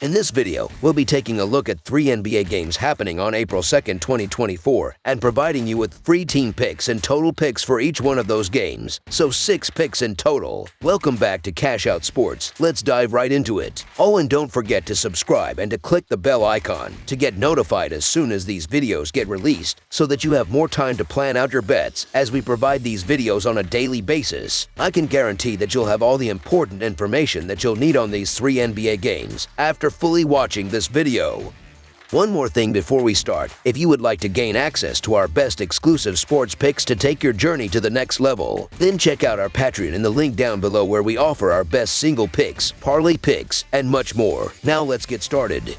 In this video, we'll be taking a look at 3 NBA games happening on April 2nd, 2024, and providing you with free team picks and total picks for each one of those games, so 6 picks in total. Welcome back to Cash Out Sports. Let's dive right into it. Oh, and don't forget to subscribe and to click the bell icon to get notified as soon as these videos get released, so that you have more time to plan out your bets as we provide these videos on a daily basis. I can guarantee that you'll have all the important information that you'll need on these 3 NBA games after fully watching this video. One more thing before we start: if you would like to gain access to our best exclusive sports picks to take your journey to the next level, then check out our Patreon in the link down below, where we offer our best single picks, parlay picks, and much more. Now let's get started.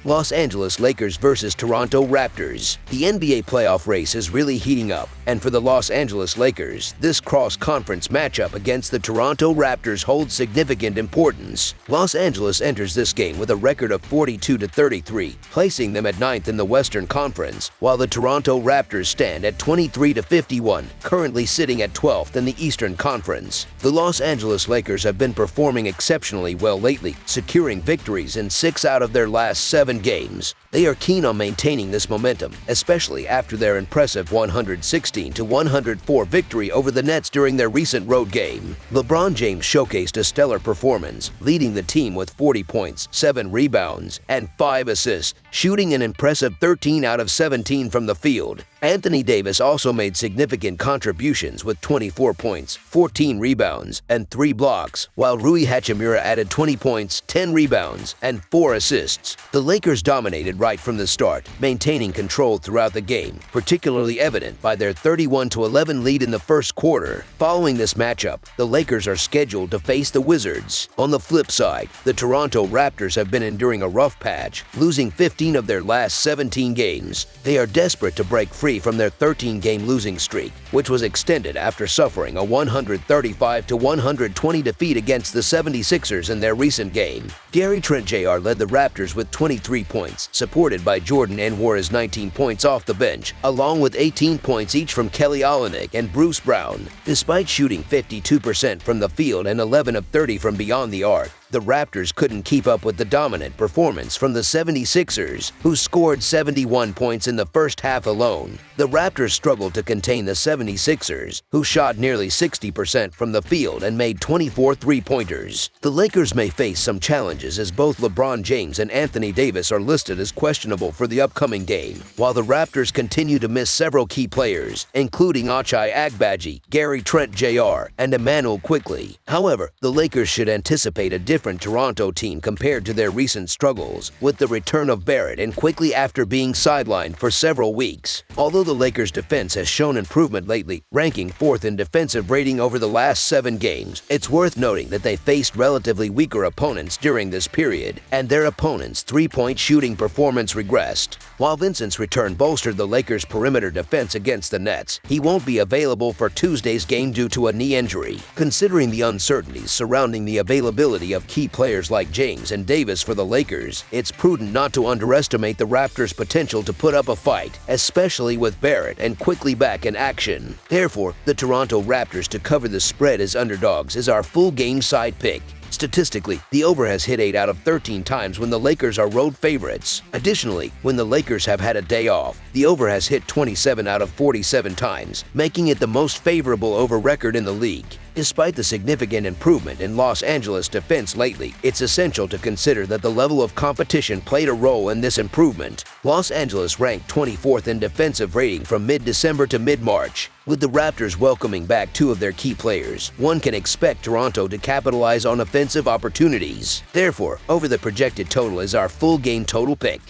Los Angeles Lakers versus Toronto Raptors. The NBA playoff race is really heating up, and for the Los Angeles Lakers, this cross-conference matchup against the Toronto Raptors holds significant importance. Los Angeles enters this game with a record of 42-33, placing them at 9th in the Western Conference, while the Toronto Raptors stand at 23-51, currently sitting at 12th in the Eastern Conference. The Los Angeles Lakers have been performing exceptionally well lately, securing victories in 6 out of their last 7 games. They are keen on maintaining this momentum, especially after their impressive 116-104 victory over the Nets during their recent road game. LeBron James showcased a stellar performance, leading the team with 40 points, 7 rebounds, and 5 assists, shooting an impressive 13 out of 17 from the field. Anthony Davis also made significant contributions with 24 points, 14 rebounds, and 3 blocks, while Rui Hachimura added 20 points, 10 rebounds, and 4 assists. The Lakers dominated right from the start, maintaining control throughout the game, particularly evident by their 31-11 lead in the first quarter. Following this matchup, the Lakers are scheduled to face the Wizards. On the flip side, the Toronto Raptors have been enduring a rough patch, losing 15 of their last 17 games. They are desperate to break free from their 13-game losing streak, which was extended after suffering a 135-120 defeat against the 76ers in their recent game. Gary Trent Jr. led the Raptors with 23 points, supported by Jordan Nwara's 19 points off the bench, along with 18 points each from Kelly Olynyk and Bruce Brown. Despite shooting 52% from the field and 11 of 30 from beyond the arc, the Raptors couldn't keep up with the dominant performance from the 76ers, who scored 71 points in the first half alone. The Raptors struggled to contain the 76ers, who shot nearly 60% from the field and made 24 three-pointers. The Lakers may face some challenges, as both LeBron James and Anthony Davis are listed as questionable for the upcoming game, while the Raptors continue to miss several key players, including Ochai Agbaji, Gary Trent Jr., and Emmanuel Quickley. However, the Lakers should anticipate a different Toronto team compared to their recent struggles, with the return of Barrett and Quickley after being sidelined for several weeks. Although the Lakers' defense has shown improvement lately, ranking 4th in defensive rating over the last 7 games, it's worth noting that they faced relatively weaker opponents during this period, and their opponents' three-point shooting performance regressed. While Vincent's return bolstered the Lakers' perimeter defense against the Nets, he won't be available for Tuesday's game due to a knee injury. Considering the uncertainties surrounding the availability of key players like James and Davis for the Lakers, it's prudent not to underestimate the Raptors' potential to put up a fight, especially with Barrett and Quickley back in action. Therefore, the Toronto Raptors to cover the spread as underdogs is our full game side pick. Statistically, the over has hit 8 out of 13 times when the Lakers are road favorites. Additionally, when the Lakers have had a day off, the over has hit 27 out of 47 times, making it the most favorable over record in the league. Despite the significant improvement in Los Angeles defense lately, it's essential to consider that the level of competition played a role in this improvement. Los Angeles ranked 24th in defensive rating from mid-December to mid-March. With the Raptors welcoming back 2 of their key players, one can expect Toronto to capitalize on offensive opportunities. Therefore, over the projected total is our full game total pick.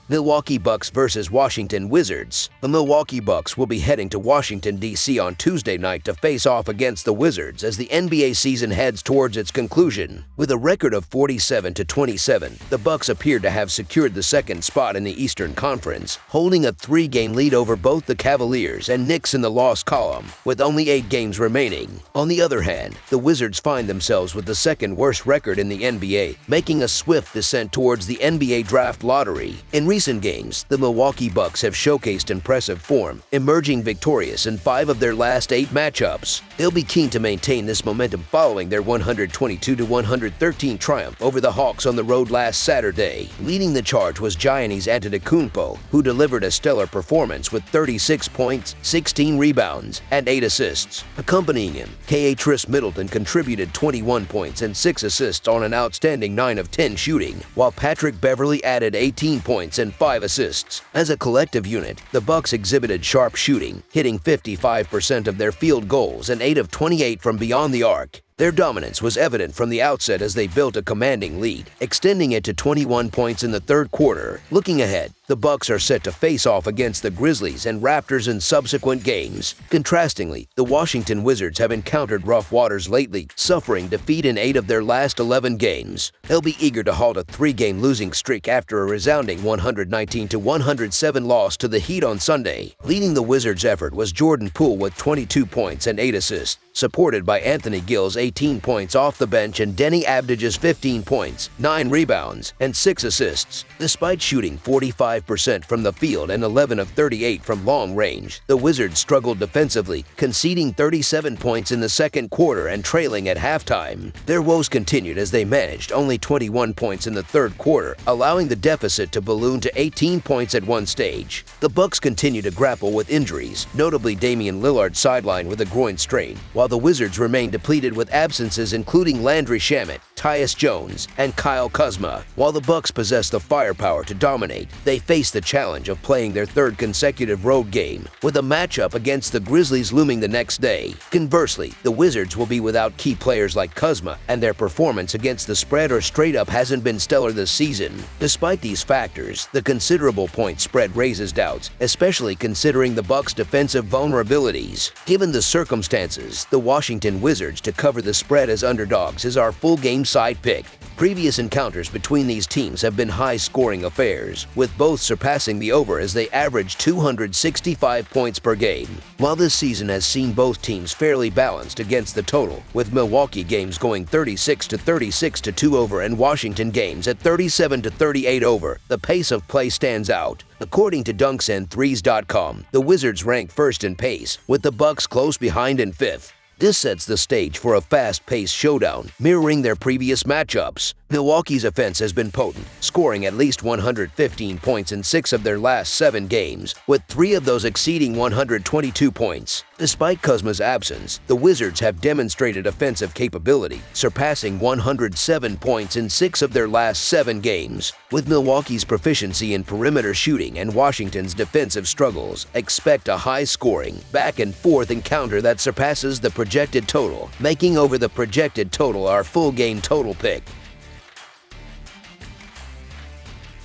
Milwaukee Bucks versus Washington Wizards. The Milwaukee Bucks will be heading to Washington, D.C. on Tuesday night to face off against the Wizards as the NBA season heads towards its conclusion. With a record of 47-27, the Bucks appear to have secured the second spot in the Eastern Conference, holding a 3-game lead over both the Cavaliers and Knicks in the loss column, with only 8 games remaining. On the other hand, the Wizards find themselves with the second worst record in the NBA, making a swift descent towards the NBA draft lottery. In recent games, the Milwaukee Bucks have showcased impressive form, emerging victorious in 5 of their last 8 matchups. They'll be keen to maintain this momentum following their 122-113 triumph over the Hawks on the road last Saturday. Leading the charge was Giannis Antetokounmpo, who delivered a stellar performance with 36 points, 16 rebounds, and 8 assists. Accompanying him, Khris Middleton contributed 21 points and 6 assists on an outstanding 9 of 10 shooting, while Patrick Beverley added 18 points and 5 assists. As a collective unit, the Bucks exhibited sharp shooting, hitting 55% of their field goals and 8 of 28 from beyond the arc. Their dominance was evident from the outset as they built a commanding lead, extending it to 21 points in the third quarter. Looking ahead, the Bucks are set to face off against the Grizzlies and Raptors in subsequent games. Contrastingly, the Washington Wizards have encountered rough waters lately, suffering defeat in 8 of their last 11 games. They'll be eager to halt a 3-game losing streak after a resounding 119-107 loss to the Heat on Sunday. Leading the Wizards' effort was Jordan Poole with 22 points and 8 assists, supported by Anthony Gill's 18 points off the bench and Denny Avdija's 15 points, 9 rebounds, and 6 assists. Despite shooting 45% from the field and 11 of 38 from long range, the Wizards struggled defensively, conceding 37 points in the second quarter and trailing at halftime. Their woes continued as they managed only 21 points in the third quarter, allowing the deficit to balloon to 18 points at one stage. The Bucks continue to grapple with injuries, notably Damian Lillard sidelined with a groin strain, while the Wizards remain depleted with absences including Landry Shamet, Tyus Jones, and Kyle Kuzma. While the Bucks possess the firepower to dominate, they face the challenge of playing their third consecutive road game, with a matchup against the Grizzlies looming the next day. Conversely, the Wizards will be without key players like Kuzma, and their performance against the spread or straight up hasn't been stellar this season. Despite these factors, the considerable point spread raises doubts, especially considering the Bucks' defensive vulnerabilities. Given the circumstances, the Washington Wizards to cover the spread as underdogs is our full game side pick. Previous encounters between these teams have been high-scoring affairs, with both surpassing the over as they average 265 points per game. While this season has seen both teams fairly balanced against the total, with Milwaukee games going 36-36-2 over and Washington games at 37-38 over, the pace of play stands out. According to dunksandthrees.com, the Wizards rank first in pace, with the Bucks close behind in 5th. This sets the stage for a fast-paced showdown, mirroring their previous matchups. Milwaukee's offense has been potent, scoring at least 115 points in 6 of their last 7 games, with 3 of those exceeding 122 points. Despite Kuzma's absence, the Wizards have demonstrated offensive capability, surpassing 107 points in 6 of their last 7 games. With Milwaukee's proficiency in perimeter shooting and Washington's defensive struggles, expect a high-scoring, back-and-forth encounter that surpasses the projected total, making over the projected total our full-game total pick.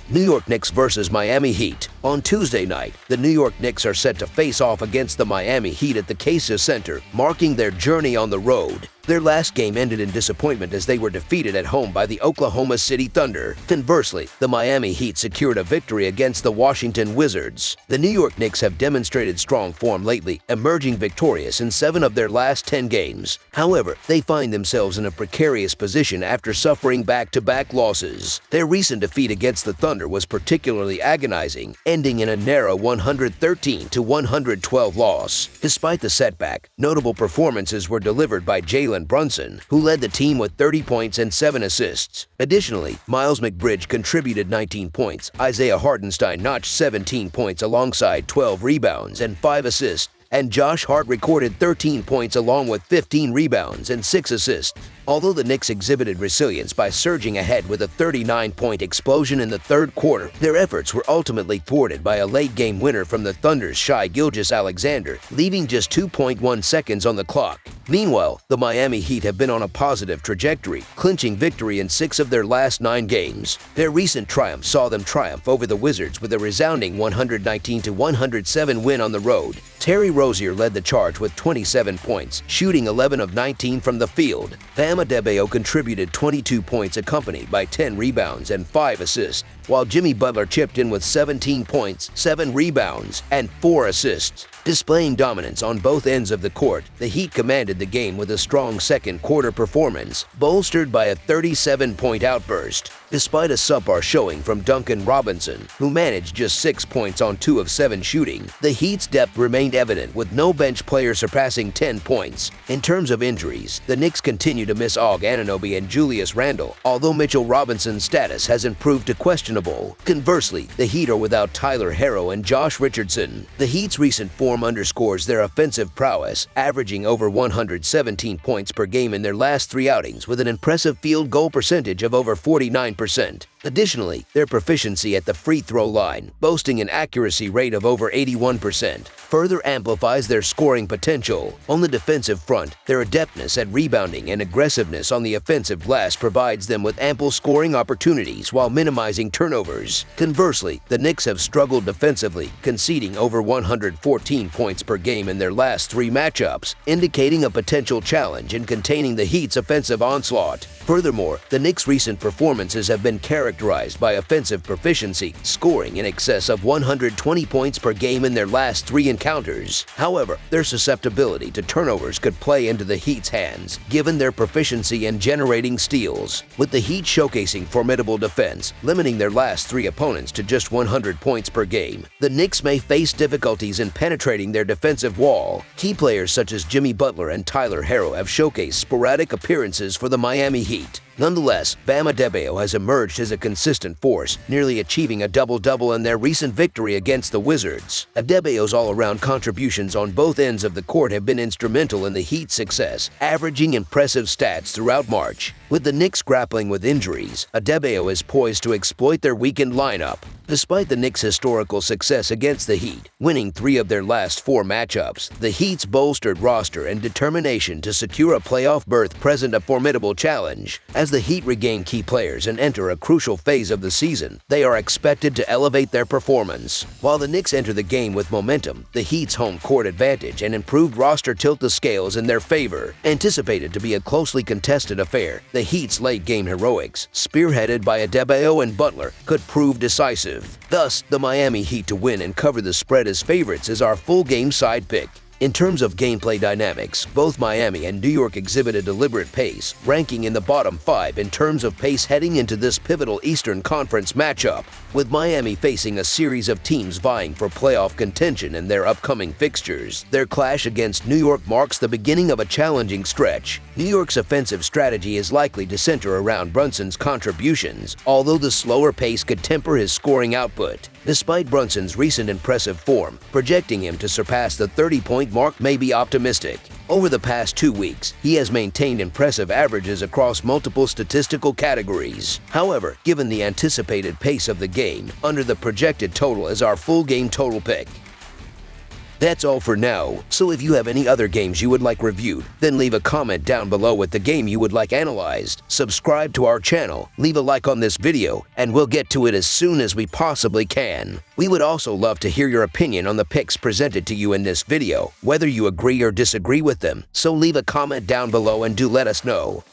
New York Knicks versus Miami Heat. On Tuesday night, the New York Knicks are set to face off against the Miami Heat at the Casa Center, marking their journey on the road. Their last game ended in disappointment as they were defeated at home by the Oklahoma City Thunder. Conversely, the Miami Heat secured a victory against the Washington Wizards. The New York Knicks have demonstrated strong form lately, emerging victorious in 7 of their last 10 games. However, they find themselves in a precarious position after suffering back-to-back losses. Their recent defeat against the Thunder was particularly agonizing, ending in a narrow 113-112 loss. Despite the setback, notable performances were delivered by Jalen Brunson, who led the team with 30 points and 7 assists. Additionally, Miles McBridge contributed 19 points, Isaiah Hartenstein notched 17 points alongside 12 rebounds and 5 assists, and Josh Hart recorded 13 points along with 15 rebounds and 6 assists. Although the Knicks exhibited resilience by surging ahead with a 39-point explosion in the third quarter, their efforts were ultimately thwarted by a late-game winner from the Thunder's Shai Gilgeous-Alexander, leaving just 2.1 seconds on the clock. Meanwhile, the Miami Heat have been on a positive trajectory, clinching victory in 6 of their last 9 games. Their recent triumph saw them triumph over the Wizards with a resounding 119-107 win on the road. Terry Rozier led the charge with 27 points, shooting 11 of 19 from the field. Bam Adebayo contributed 22 points accompanied by 10 rebounds and 5 assists, while Jimmy Butler chipped in with 17 points, 7 rebounds, and 4 assists. Displaying dominance on both ends of the court, the Heat commanded the game with a strong second-quarter performance, bolstered by a 37-point outburst. Despite a subpar showing from Duncan Robinson, who managed just 6 points on 2 of 7 shooting, the Heat's depth remained evident with no bench player surpassing 10 points. In terms of injuries, the Knicks continue to miss Og Anunoby and Julius Randle, although Mitchell Robinson's status has improved to questionable. Conversely, the Heat are without Tyler Herro and Josh Richardson. The Heat's recent form underscores their offensive prowess, averaging over 117 points per game in their last 3 outings with an impressive field goal percentage of over 49%. Additionally, their proficiency at the free throw line, boasting an accuracy rate of over 81%, further amplifies their scoring potential. On the defensive front, their adeptness at rebounding and aggressiveness on the offensive glass provides them with ample scoring opportunities while minimizing turnovers. Conversely, the Knicks have struggled defensively, conceding over 114 points per game in their last 3 matchups, indicating a potential challenge in containing the Heat's offensive onslaught. Furthermore, the Knicks' recent performances have been characterized by offensive proficiency, scoring in excess of 120 points per game in their last 3 encounters. However, their susceptibility to turnovers could play into the Heat's hands, given their proficiency in generating steals. With the Heat showcasing formidable defense, limiting their last 3 opponents to just 100 points per game, the Knicks may face difficulties in penetrating their defensive wall. Key players such as Jimmy Butler and Tyler Herro have showcased sporadic appearances for the Miami Heat. Nonetheless, Bam Adebayo has emerged as a consistent force, nearly achieving a double-double in their recent victory against the Wizards. Adebayo's all-around contributions on both ends of the court have been instrumental in the Heat's success, averaging impressive stats throughout March. With the Knicks grappling with injuries, Adebayo is poised to exploit their weakened lineup. Despite the Knicks' historical success against the Heat, winning 3 of their last 4 matchups, the Heat's bolstered roster and determination to secure a playoff berth present a formidable challenge. As the Heat regain key players and enter a crucial phase of the season, they are expected to elevate their performance. While the Knicks enter the game with momentum, the Heat's home court advantage and improved roster tilt the scales in their favor. Anticipated to be a closely contested affair, the Heat's late-game heroics, spearheaded by Adebayo and Butler, could prove decisive. Thus, the Miami Heat to win and cover the spread as favorites is our full-game side pick. In terms of gameplay dynamics, both Miami and New York exhibit a deliberate pace, ranking in the bottom 5 in terms of pace heading into this pivotal Eastern Conference matchup. With Miami facing a series of teams vying for playoff contention in their upcoming fixtures, their clash against New York marks the beginning of a challenging stretch. New York's offensive strategy is likely to center around Brunson's contributions, although the slower pace could temper his scoring output. Despite Brunson's recent impressive form, projecting him to surpass the 30-point mark may be optimistic. Over the past 2 weeks, he has maintained impressive averages across multiple statistical categories. However, given the anticipated pace of the game, under the projected total is our full game total pick. That's all for now, so if you have any other games you would like reviewed, then leave a comment down below with the game you would like analyzed. Subscribe to our channel, leave a like on this video, and we'll get to it as soon as we possibly can. We would also love to hear your opinion on the picks presented to you in this video, whether you agree or disagree with them, so leave a comment down below and do let us know.